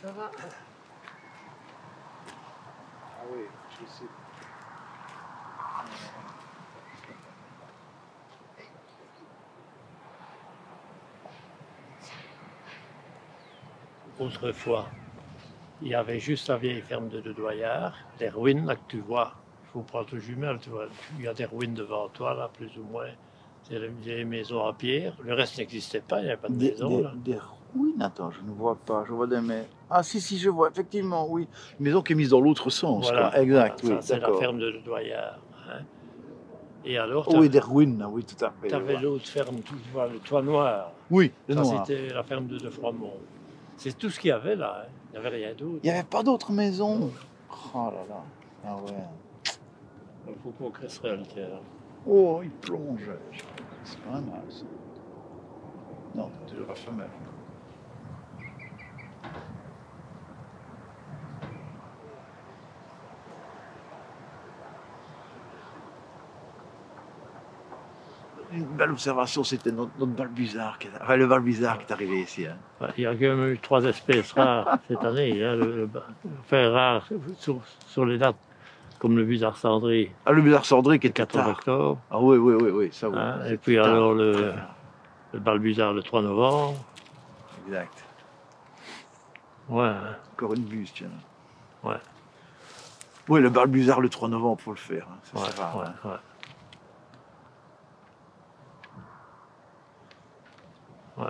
Ça va? Ah oui, je sais. Autrefois, il y avait juste la vieille ferme de Doyard, les ruines là que tu vois. Il faut prendre le jumelle, tu vois. Il y a des ruines devant toi, là, plus ou moins. C'est les maisons en pierre. Le reste n'existait pas, il n'y avait pas de maison, là. Des ruines, attends, je ne vois pas. Je vois des mais. Ah si, je vois, effectivement, oui. Une maison qui est mise dans l'autre sens, Voilà, quoi. Exact, voilà, oui, ça c'est la d'accord. ferme de Doyard. Hein. Et alors, Oh, oui, des ruines, oui, tout à fait. tu avais l'autre ferme, tu vois, le toit noir. Oui, le Ça, noir. c'était la ferme de Froidmont. C'est tout ce qu'il y avait là, hein. Il n'y avait rien d'autre. Il n'y avait pas d'autres maisons. Oh là là. Ah ouais. Il faut qu'on crée ce réalité-là. Oh, il plonge. C'est pas mal, ça. Non, toujours la femelle. Une belle observation, c'était notre balbuzard, enfin le balbuzard qui est arrivé ici. Hein. Ouais, il y a quand même eu 3 espèces rares cette année. Hein, enfin, rares sur les dates, comme le busard cendré. Ah, le busard cendré qui était 4 tard. octobre. Ah oui, ça oui. Hein, et puis tard, alors le balbuzard le 3 novembre. Exact. Ouais. Hein. Encore une buse, tiens. Ouais. Oui, le balbuzard le 3 novembre, il faut le faire. Hein. Ça, ouais, c'est rare. ouais, hein. ouais. Ouais.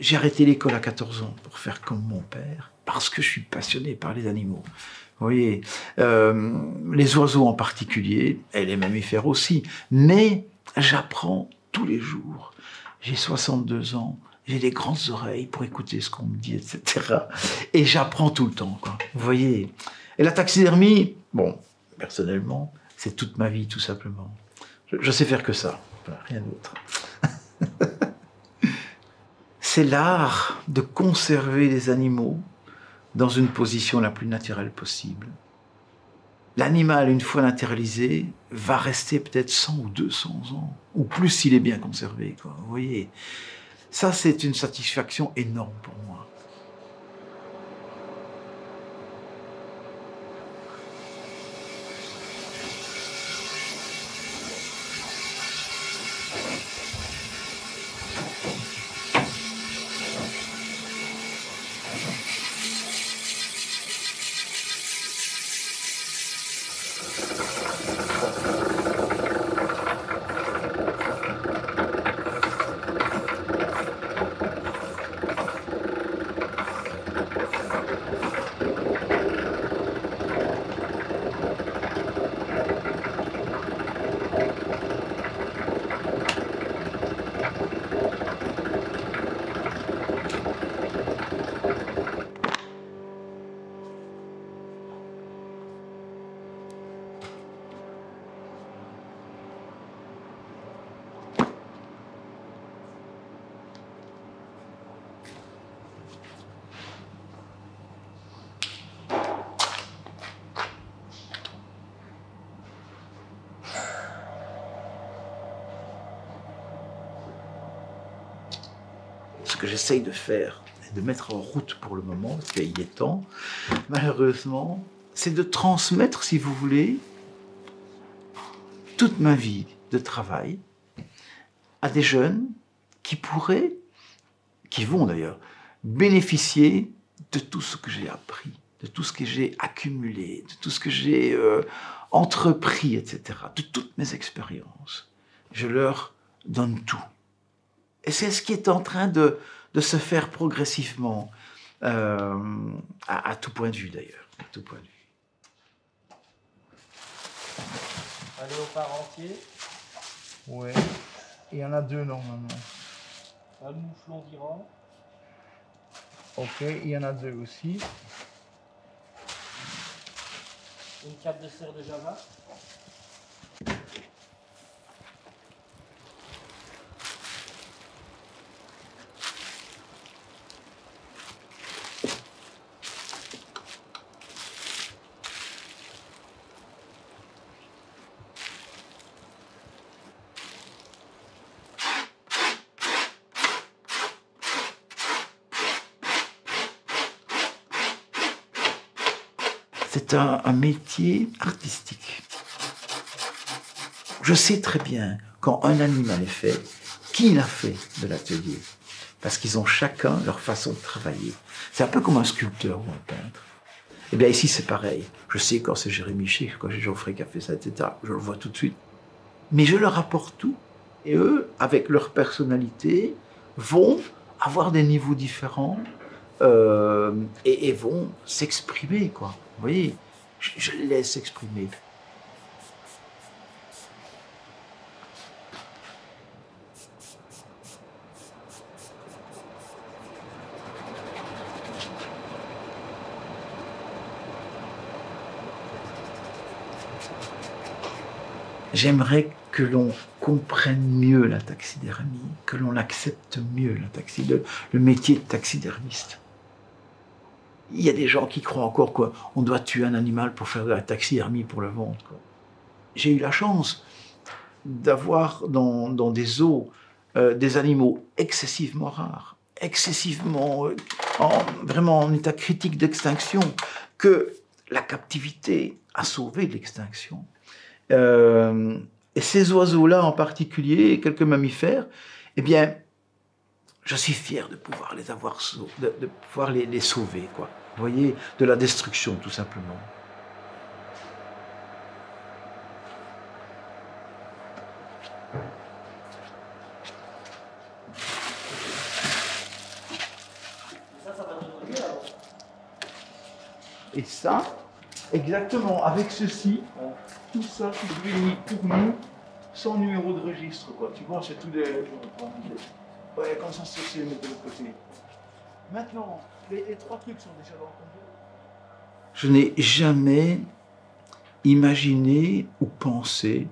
J'ai arrêté l'école à 14 ans pour faire comme mon père, parce que je suis passionné par les animaux. Vous voyez, les oiseaux en particulier, et les mammifères aussi, mais j'apprends tous les jours. J'ai 62 ans, j'ai des grandes oreilles pour écouter ce qu'on me dit, etc. Et j'apprends tout le temps, quoi. Vous voyez. Et la taxidermie, bon, personnellement, c'est toute ma vie, tout simplement. Je sais faire que ça, voilà, rien d'autre. C'est l'art de conserver les animaux dans une position la plus naturelle possible. L'animal, une fois naturalisé, va rester peut-être 100 ou 200 ans, ou plus s'il est bien conservé, quoi. Vous voyez, ça c'est une satisfaction énorme pour moi. Ce que j'essaye de faire, de mettre en route pour le moment, parce qu'il est temps, malheureusement, c'est de transmettre, si vous voulez, toute ma vie de travail à des jeunes qui pourraient, qui vont d'ailleurs, bénéficier de tout ce que j'ai appris, de tout ce que j'ai accumulé, de tout ce que j'ai entrepris, etc., de toutes mes expériences. Je leur donne tout. Et c'est ce qui est en train de se faire progressivement, à tout point de vue d'ailleurs, à tout point de vue. Un léopard entier. Ouais. Il y en a deux normalement. Un mouflon d'Iran. Ok, il y en a deux aussi. Une cape de cerf de Java. C'est un métier artistique. Je sais très bien, quand un animal est fait, qui l'a fait de l'atelier. Parce qu'ils ont chacun leur façon de travailler. C'est un peu comme un sculpteur ou un peintre. Eh bien ici c'est pareil. Je sais quand c'est Jérémy Chic, quand c'est Geoffrey qui a fait ça, etc. Je le vois tout de suite. Mais je leur apporte tout. Et eux, avec leur personnalité, vont avoir des niveaux différents et vont s'exprimer, quoi. Vous voyez, je les laisse s'exprimer. J'aimerais que l'on comprenne mieux la taxidermie, que l'on accepte mieux le métier de taxidermiste. Il y a des gens qui croient encore qu'on doit tuer un animal pour faire de la taxidermie pour le vendre. J'ai eu la chance d'avoir dans des zoos des animaux excessivement rares, excessivement, vraiment en état critique d'extinction, que la captivité a sauvé de l'extinction. Et ces oiseaux-là en particulier, et quelques mammifères, eh bien, je suis fier de pouvoir les avoir, de pouvoir les sauver, quoi. Vous voyez, de la destruction, tout simplement. Ça va nous donner alors. Et ça, exactement, avec ceci, tout ça, tout réuni pour nous, sans numéro de registre, quoi. Tu vois, c'est tout des... Ouais, comme ça, c'est mis de l'autre côté. Maintenant, les trois trucs sont déjà dans le conduit. Je n'ai jamais imaginé ou pensé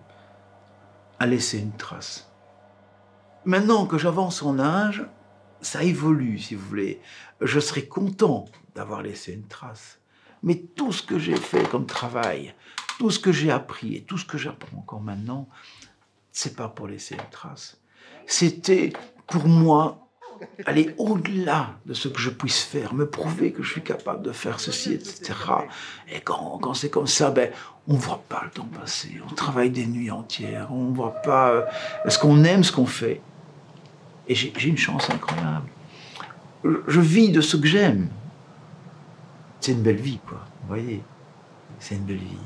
à laisser une trace. Maintenant que j'avance en âge, ça évolue, si vous voulez. Je serais content d'avoir laissé une trace. Mais tout ce que j'ai fait comme travail, tout ce que j'ai appris et tout ce que j'apprends encore maintenant, c'est pas pour laisser une trace. C'était pour moi aller au-delà de ce que je puisse faire, me prouver que je suis capable de faire ceci, etc. Et quand c'est comme ça, ben, on ne voit pas le temps passer. On travaille des nuits entières. On ne voit pas... Est-ce qu'on aime ce qu'on fait? Et j'ai une chance incroyable. Je vis de ce que j'aime. C'est une belle vie, quoi. Vous voyez? C'est une belle vie.